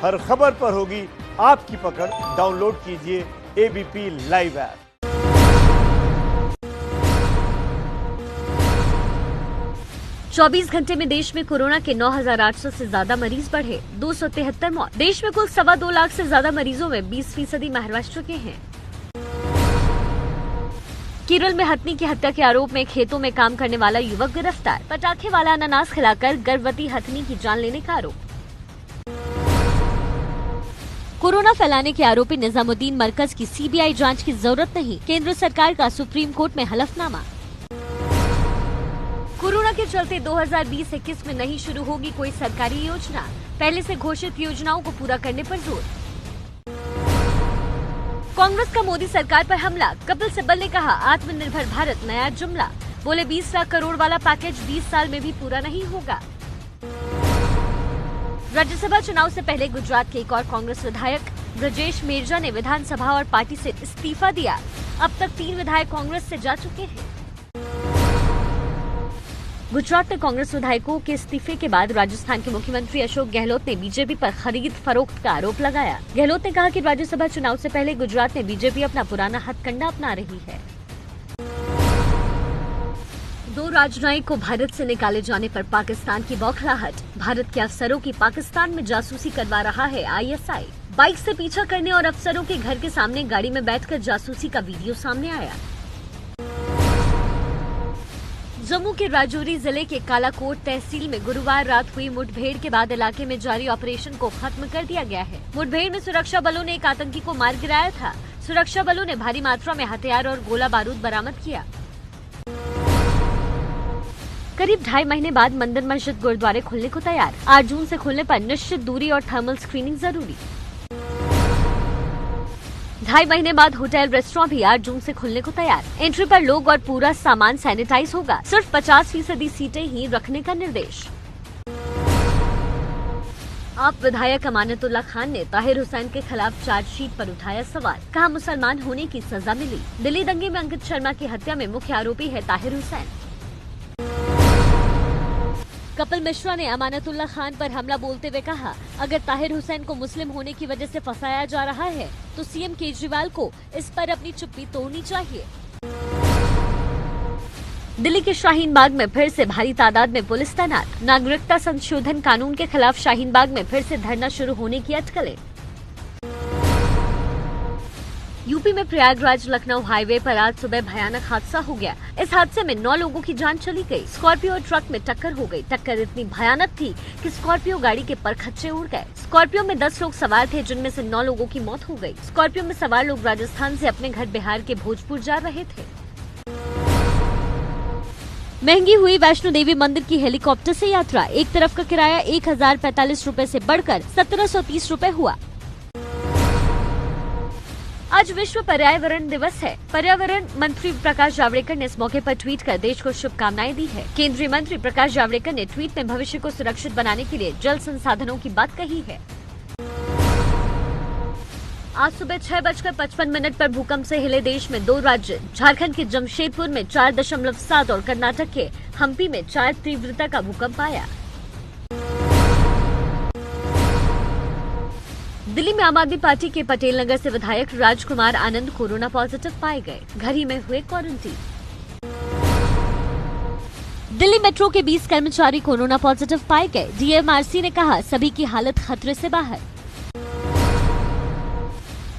हर खबर पर होगी आपकी पकड़। डाउनलोड कीजिए एबीपी लाइव ऐप। चौबीस घंटे में देश में कोरोना के 9,800 से ज्यादा मरीज बढ़े, 273 मौत। देश में कुल 2.25 लाख से ज्यादा मरीजों में 20% महाराष्ट्र के हैं। केरल में हथनी की हत्या के आरोप में खेतों में काम करने वाला युवक गिरफ्तार। पटाखे वाला अनानास खिलाकर गर्भवती हथनी की जान लेने का आरोप। कोरोना फैलाने के आरोपी निजामुद्दीन मरकज की सीबीआई जांच की जरूरत नहीं, केंद्र सरकार का सुप्रीम कोर्ट में हलफनामा। कोरोना के चलते 2020-21 में नहीं शुरू होगी कोई सरकारी योजना, पहले से घोषित योजनाओं को पूरा करने पर जोर। कांग्रेस का मोदी सरकार पर हमला, कपिल सिब्बल ने कहा आत्मनिर्भर भारत नया जुमला। बोले 20 लाख करोड़ वाला पैकेज 20 साल में भी पूरा नहीं होगा। राज्यसभा चुनाव से पहले गुजरात के एक और कांग्रेस विधायक ब्रजेश मेरजा ने विधानसभा और पार्टी से इस्तीफा दिया। अब तक 3 विधायक कांग्रेस से जा चुके हैं। गुजरात में कांग्रेस विधायकों के इस्तीफे के बाद राजस्थान के मुख्यमंत्री अशोक गहलोत ने बीजेपी पर खरीद फरोख्त का आरोप लगाया। गहलोत ने कहा कि राज्यसभा चुनाव से पहले गुजरात में बीजेपी अपना पुराना हथकंडा अपना रही है। 2 राजनयिक को भारत से निकाले जाने पर पाकिस्तान की बौखलाहट। भारत के अफसरों की पाकिस्तान में जासूसी करवा रहा है आईएसआई। बाइक से पीछा करने और अफसरों के घर के सामने गाड़ी में बैठकर जासूसी का वीडियो सामने आया। जम्मू के राजौरी जिले के कालाकोट तहसील में गुरुवार रात हुई मुठभेड़ के बाद इलाके में जारी ऑपरेशन को खत्म कर दिया गया है। मुठभेड़ में सुरक्षा बलों ने एक आतंकी को मार गिराया था। सुरक्षा बलों ने भारी मात्रा में हथियार और गोला बारूद बरामद किया। करीब 2.5 महीने बाद मंदिर मस्जिद गुरुद्वारे खुलने को तैयार। 8 जून से खुलने पर निश्चित दूरी और थर्मल स्क्रीनिंग जरूरी। 2.5 महीने बाद होटल रेस्टोरेंट भी 8 जून से खुलने को तैयार। एंट्री पर लोग और पूरा सामान सैनिटाइज होगा। सिर्फ 50% सीटें ही रखने का निर्देश। आप विधायक अमानतुल्लाह खान ने ताहिर हुसैन के खिलाफ चार्जशीट पर उठाया सवाल। कहा मुसलमान होने की सजा मिली। दिल्ली दंगे में अंकित शर्मा की हत्या में मुख्य आरोपी है ताहिर हुसैन। कपिल मिश्रा ने अमानतुल्लाह खान पर हमला बोलते हुए कहा, अगर ताहिर हुसैन को मुस्लिम होने की वजह से फंसाया जा रहा है तो सीएम केजरीवाल को इस पर अपनी चुप्पी तोड़नी चाहिए। दिल्ली के शाहीन बाग में फिर से भारी तादाद में पुलिस तैनात। नागरिकता संशोधन कानून के खिलाफ शाहीन बाग में फिर से धरना शुरू होने की अटकलें। यूपी में प्रयागराज लखनऊ हाईवे पर आज सुबह भयानक हादसा हो गया। इस हादसे में 9 लोगों की जान चली गई। स्कॉर्पियो और ट्रक में टक्कर हो गई। टक्कर इतनी भयानक थी कि स्कॉर्पियो गाड़ी के परखच्चे उड़ गए। स्कॉर्पियो में 10 लोग सवार थे, जिनमें से 9 लोगों की मौत हो गई। स्कॉर्पियो में सवार लोग राजस्थान से अपने घर बिहार के भोजपुर जा रहे थे। महंगी हुई वैष्णो देवी मंदिर की हेलीकॉप्टर से यात्रा। एक तरफ का किराया 1045 रूपए से बढ़कर 1730 रूपए हुआ। आज विश्व पर्यावरण दिवस है। पर्यावरण मंत्री प्रकाश जावड़ेकर ने इस मौके पर ट्वीट कर देश को शुभकामनाएं दी है। केंद्रीय मंत्री प्रकाश जावड़ेकर ने ट्वीट में भविष्य को सुरक्षित बनाने के लिए जल संसाधनों की बात कही है। आज सुबह 6:55 पर भूकंप से हिले देश में 2 राज्य। झारखंड के जमशेदपुर में 4.7 और कर्नाटक के हम्पी में 4 तीव्रता का भूकंप आया। दिल्ली में आम आदमी पार्टी के पटेल नगर से विधायक राजकुमार आनंद कोरोना पॉजिटिव पाए गए। घर ही में हुए क्वारंटीन। दिल्ली मेट्रो के 20 कर्मचारी कोरोना पॉजिटिव पाए गए। डीएमआरसी ने कहा सभी की हालत खतरे से बाहर।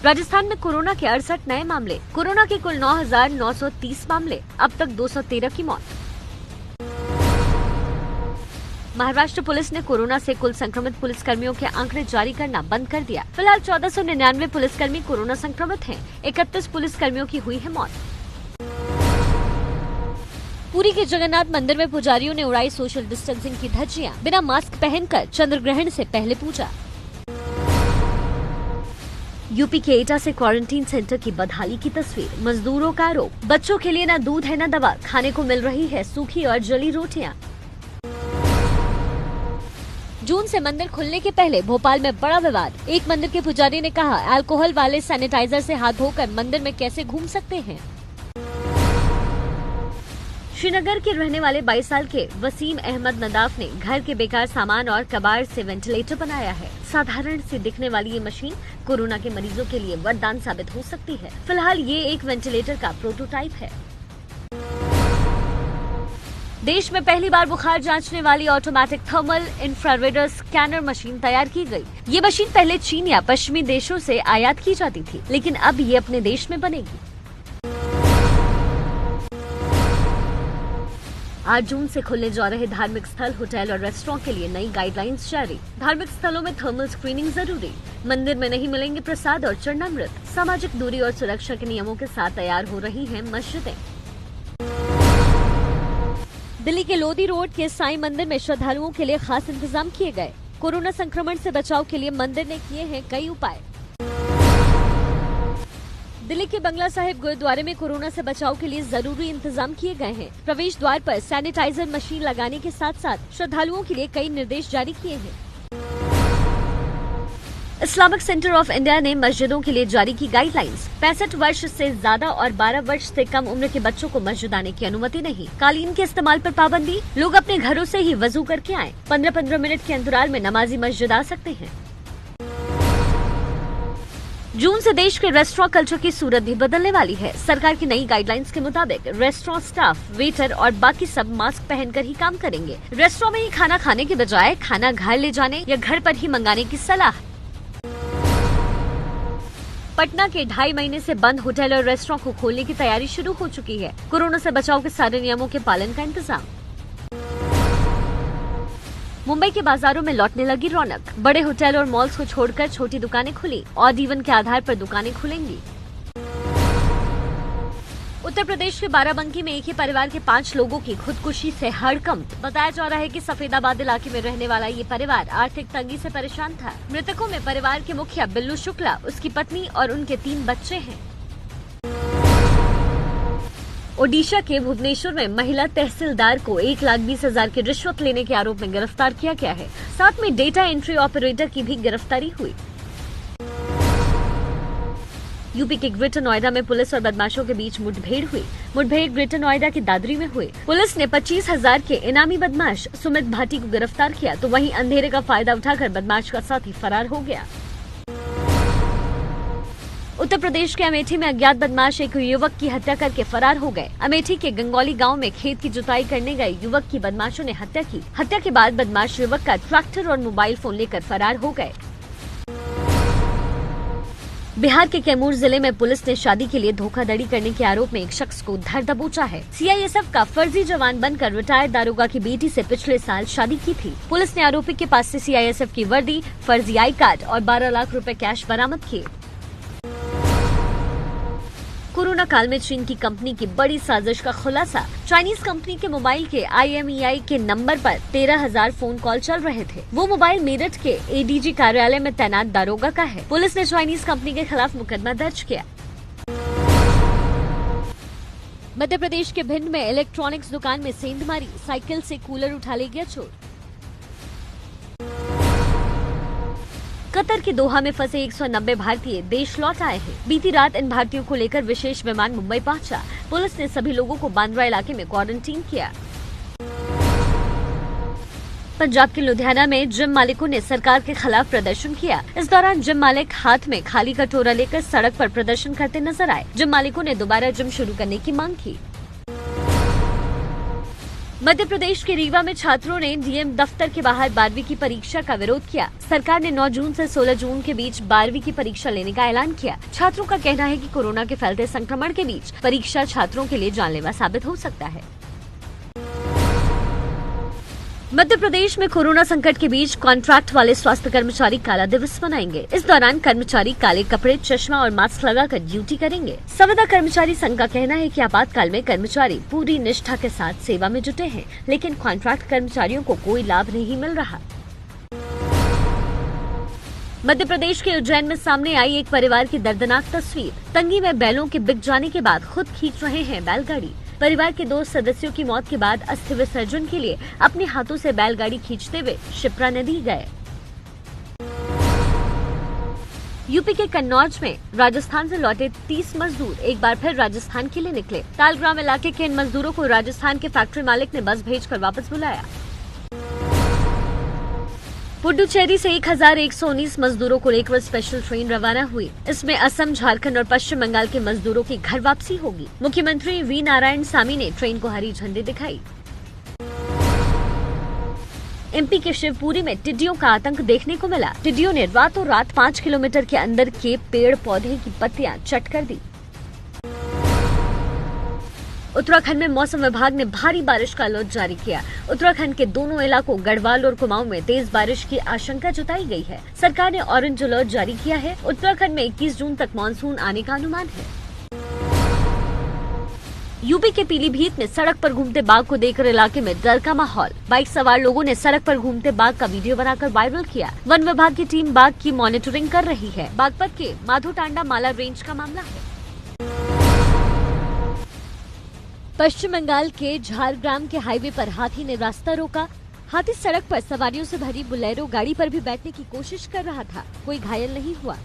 राजस्थान में कोरोना के 68 नए मामले। कोरोना के कुल 9,930 मामले। अब तक 213 की मौत। महाराष्ट्र पुलिस ने कोरोना से कुल संक्रमित पुलिसकर्मियों के आंकड़े जारी करना बंद कर दिया। फिलहाल 1499 पुलिसकर्मी कोरोना संक्रमित हैं। 31 पुलिसकर्मियों की हुई है मौत। पुरी के जगन्नाथ मंदिर में पुजारियों ने उड़ाई सोशल डिस्टेंसिंग की धज्जियां। बिना मास्क पहनकर चंद्र ग्रहण से पहले पूजा। यूपी के एटा से क्वारंटीन सेंटर की बदहाली की तस्वीर। मजदूरों का आरोप, बच्चों के लिए न दूध है न दवा, खाने को मिल रही है सूखी और जली रोटियां। जून से मंदिर खुलने के पहले भोपाल में बड़ा विवाद। एक मंदिर के पुजारी ने कहा अल्कोहल वाले सैनिटाइजर से हाथ धोकर मंदिर में कैसे घूम सकते हैं। श्रीनगर के रहने वाले 22 साल के वसीम अहमद नदाफ ने घर के बेकार सामान और कबाड़ से वेंटिलेटर बनाया है। साधारण सी दिखने वाली ये मशीन कोरोना के मरीजों के लिए वरदान साबित हो सकती है। फिलहाल ये एक वेंटिलेटर का प्रोटोटाइप है। देश में पहली बार बुखार जांचने वाली automatic thermal infrared scanner machine तैयार की गई। ये मशीन पहले चीन या पश्चिमी देशों से आयात की जाती थी, लेकिन अब ये अपने देश में बनेगी। 8 जून से खुलने जा रहे धार्मिक स्थल, होटल और रेस्टोरेंट के लिए नई गाइडलाइंस जारी। धार्मिक स्थलों में थर्मल स्क्रीनिंग जरूरी। मंदिर में नहीं मिलेंगे प्रसाद और चरणामृत। सामाजिक दूरी और सुरक्षा के नियमों के साथ तैयार हो रही हैं मस्जिदें। दिल्ली के लोधी रोड के साईं मंदिर में श्रद्धालुओं के लिए खास इंतजाम किए गए। कोरोना संक्रमण से बचाव के लिए मंदिर ने किए हैं कई उपाय। दिल्ली के बंगला साहिब गुरुद्वारे में कोरोना से बचाव के लिए जरूरी इंतजाम किए गए हैं। प्रवेश द्वार पर सैनिटाइजर मशीन लगाने के साथ साथ श्रद्धालुओं के लिए कई निर्देश जारी किए हैं। इस्लामिक सेंटर ऑफ इंडिया ने मस्जिदों के लिए जारी की गाइडलाइंस। 65 वर्ष से ज्यादा और 12 वर्ष से कम उम्र के बच्चों को मस्जिद आने की अनुमति नहीं। कालीन के इस्तेमाल पर पाबंदी। लोग अपने घरों से ही वजू करके आएं। 15-15 मिनट के अंतराल में नमाजी मस्जिद आ सकते हैं। जून से देश के रेस्टोरेंट कल्चर की सूरत भी बदलने वाली है। सरकार की नई गाइडलाइंस के मुताबिक रेस्टोरेंट स्टाफ, वेटर और बाकी सब मास्क पहनकर ही काम करेंगे। रेस्टोरेंट में ही खाना खाने के बजाय खाना घर ले जाने या घर पर ही मंगाने की सलाह। पटना के 2.5 महीने से बंद होटल और रेस्टोरेंट को खोलने की तैयारी शुरू हो चुकी है। कोरोना से बचाव के सारे नियमों के पालन का इंतजाम। मुंबई के बाजारों में लौटने लगी रौनक। बड़े होटल और मॉल्स को छोड़कर छोटी दुकानें खुली। ऑड इवन के आधार पर दुकानें खुलेंगी। उत्तर प्रदेश के बाराबंकी में एक ही परिवार के 5 लोगों की खुदकुशी से हड़कंप। बताया जा रहा है कि सफेदाबाद इलाके में रहने वाला ये परिवार आर्थिक तंगी से परेशान था। मृतकों में परिवार के मुखिया बिल्लू शुक्ला, उसकी पत्नी और उनके 3 बच्चे हैं। ओडिशा के भुवनेश्वर में महिला तहसीलदार को 1,20,000 की रिश्वत लेने के आरोप में गिरफ्तार किया गया है। साथ में डेटा एंट्री ऑपरेटर की भी गिरफ्तारी हुई। यूपी के ग्रेटर नोएडा में पुलिस और बदमाशों के बीच मुठभेड़ हुई। मुठभेड़ ग्रेटर नोएडा के दादरी में हुई। पुलिस ने 25,000 के इनामी बदमाश सुमित भाटी को गिरफ्तार किया, तो वहीं अंधेरे का फायदा उठाकर बदमाश का साथी फरार हो गया। उत्तर प्रदेश के अमेठी में अज्ञात बदमाश एक युवक की हत्या करके फरार हो गए। अमेठी के गंगौली गांव में खेत की जुताई करने गए युवक की बदमाशों ने हत्या की। हत्या के बाद बदमाश युवक का ट्रैक्टर और मोबाइल फोन लेकर फरार हो गए। बिहार के कैमूर जिले में पुलिस ने शादी के लिए धोखाधड़ी करने के आरोप में एक शख्स को धर दबोचा है। सीआईएसएफ का फर्जी जवान बनकर रिटायर्ड दारोगा की बेटी से पिछले साल शादी की थी। पुलिस ने आरोपी के पास से सीआईएसएफ की वर्दी, फर्जी आई कार्ड और 12 लाख रुपए कैश बरामद किए। कोरोना काल में चीन की कंपनी की बड़ी साजिश का खुलासा। चाइनीज कंपनी के मोबाइल के IMEI के नंबर पर 13,000 फोन कॉल चल रहे थे। वो मोबाइल मेरठ के ADG कार्यालय में तैनात दारोगा का है। पुलिस ने चाइनीज कंपनी के खिलाफ मुकदमा दर्ज किया। मध्य प्रदेश के भिंड में इलेक्ट्रॉनिक्स दुकान में सेंध मारी। साइकिल से कूलर उठा ले गया चोर। कतर के दोहा में फंसे 190 भारतीय देश लौट आए हैं। बीती रात इन भारतीयों को लेकर विशेष विमान मुंबई पहुंचा। पुलिस ने सभी लोगों को बांद्रा इलाके में क्वारंटीन किया। पंजाब के लुधियाना में जिम मालिकों ने सरकार के खिलाफ प्रदर्शन किया। इस दौरान जिम मालिक हाथ में खाली कटोरा लेकर सड़क पर प्रदर्शन करते नजर आए। जिम मालिकों ने दोबारा जिम शुरू करने की मांग की। मध्य प्रदेश के रीवा में छात्रों ने डीएम दफ्तर के बाहर 12वीं की परीक्षा का विरोध किया। सरकार ने 9 जून से 16 जून के बीच 12वीं की परीक्षा लेने का ऐलान किया। छात्रों का कहना है कि कोरोना के फैलते संक्रमण के बीच परीक्षा छात्रों के लिए जानलेवा साबित हो सकता है। मध्य प्रदेश में कोरोना संकट के बीच कॉन्ट्रैक्ट वाले स्वास्थ्य कर्मचारी काला दिवस मनाएंगे। इस दौरान कर्मचारी काले कपड़े, चश्मा और मास्क लगाकर ड्यूटी करेंगे। संविदा कर्मचारी संघ का कहना है कि आपातकाल में कर्मचारी पूरी निष्ठा के साथ सेवा में जुटे हैं, लेकिन कॉन्ट्रैक्ट कर्मचारियों को कोई लाभ नहीं मिल रहा। मध्य प्रदेश के उज्जैन में सामने आई एक परिवार की दर्दनाक तस्वीर। तंगी में बैलों के बिक जाने के बाद खुद खींच रहे हैं बैलगाड़ी। परिवार के 2 सदस्यों की मौत के बाद अस्थि विसर्जन के लिए अपने हाथों से बैलगाड़ी खींचते हुए शिप्रा नदी गए। यूपी के कन्नौज में राजस्थान से लौटे 30 मजदूर एक बार फिर राजस्थान के लिए निकले। तालग्राम इलाके के इन मजदूरों को राजस्थान के फैक्ट्री मालिक ने बस भेजकर वापस बुलाया। पुडुचेरी से 1119 मजदूरों को लेकर स्पेशल ट्रेन रवाना हुई। इसमें असम, झारखंड और पश्चिम बंगाल के मजदूरों की घर वापसी होगी। मुख्यमंत्री वी नारायण सामी ने ट्रेन को हरी झंडी दिखाई। एमपी के शिवपुरी में टिड्डियों का आतंक देखने को मिला। टिड्डियों ने रातों रात 5 किलोमीटर के अंदर के पेड़ पौधे की पत्तियां चट कर दी। उत्तराखंड में मौसम विभाग ने भारी बारिश का अलर्ट जारी किया। उत्तराखंड के दोनों इलाकों गढ़वाल और कुमाऊं में तेज बारिश की आशंका जताई गई है। सरकार ने ऑरेंज अलर्ट जारी किया है। उत्तराखंड में 21 जून तक मानसून आने का अनुमान है। यूपी के पीलीभीत में सड़क पर घूमते बाघ को देखकर इलाके में डर का माहौल। बाइक सवार लोगों ने सड़क पर घूमते बाघ का वीडियो बनाकर वायरल किया। वन विभाग की टीम बाघ की मॉनिटरिंग कर रही है। बागपत के माधोटांडा माला रेंज का मामला है। पश्चिम बंगाल के झारग्राम के हाईवे पर हाथी ने रास्ता रोका। हाथी सड़क पर सवारियों से भरी बुलेरो गाड़ी पर भी बैठने की कोशिश कर रहा था। कोई घायल नहीं हुआ।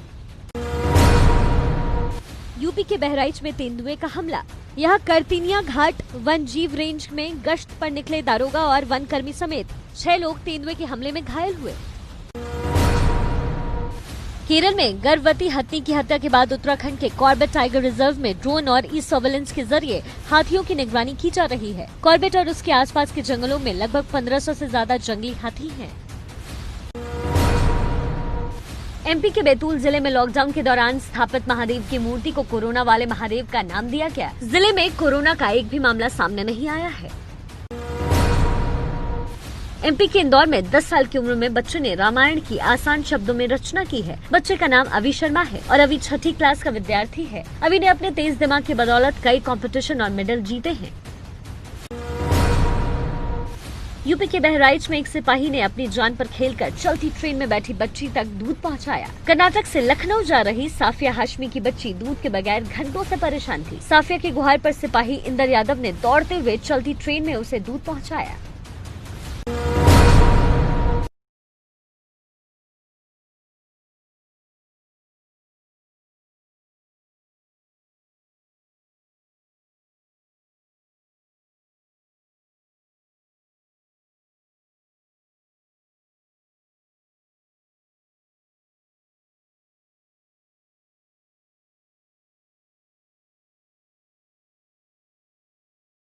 यूपी के बहराइच में तेंदुए का हमला। यहाँ करतिनिया घाट वन जीव रेंज में गश्त पर निकले दारोगा और वन कर्मी समेत 6 लोग तेंदुए के हमले में घायल हुए। केरल में गर्भवती हाथी की हत्या के बाद उत्तराखंड के कॉर्बेट टाइगर रिजर्व में ड्रोन और ई सर्वेलेंस के जरिए हाथियों की निगरानी की जा रही है। कॉर्बेट और उसके आसपास के जंगलों में लगभग 1500 से ज्यादा जंगली हाथी हैं। एमपी के बैतूल जिले में लॉकडाउन के दौरान स्थापित महादेव की मूर्ति को कोरोना वाले महादेव का नाम दिया गया। जिले में कोरोना का एक भी मामला सामने नहीं आया है। एमपी के इंदौर में 10 साल की उम्र में बच्चे ने रामायण की आसान शब्दों में रचना की है। बच्चे का नाम अवि शर्मा है और अवि 6ठी क्लास का विद्यार्थी है। अवि ने अपने तेज दिमाग की बदौलत कई कंपटीशन और मेडल जीते हैं। यूपी के बहराइच में एक सिपाही ने अपनी जान पर खेलकर चलती ट्रेन में बैठी बच्ची तक दूध पहुंचाया। कर्नाटक से लखनऊ जा रही साफिया हाशमी की बच्ची दूध के बगैर घंटों से परेशान थी। साफिया की गुहार पर सिपाही इंदर यादव ने दौड़ते हुए चलती ट्रेन में उसे दूध पहुंचाया।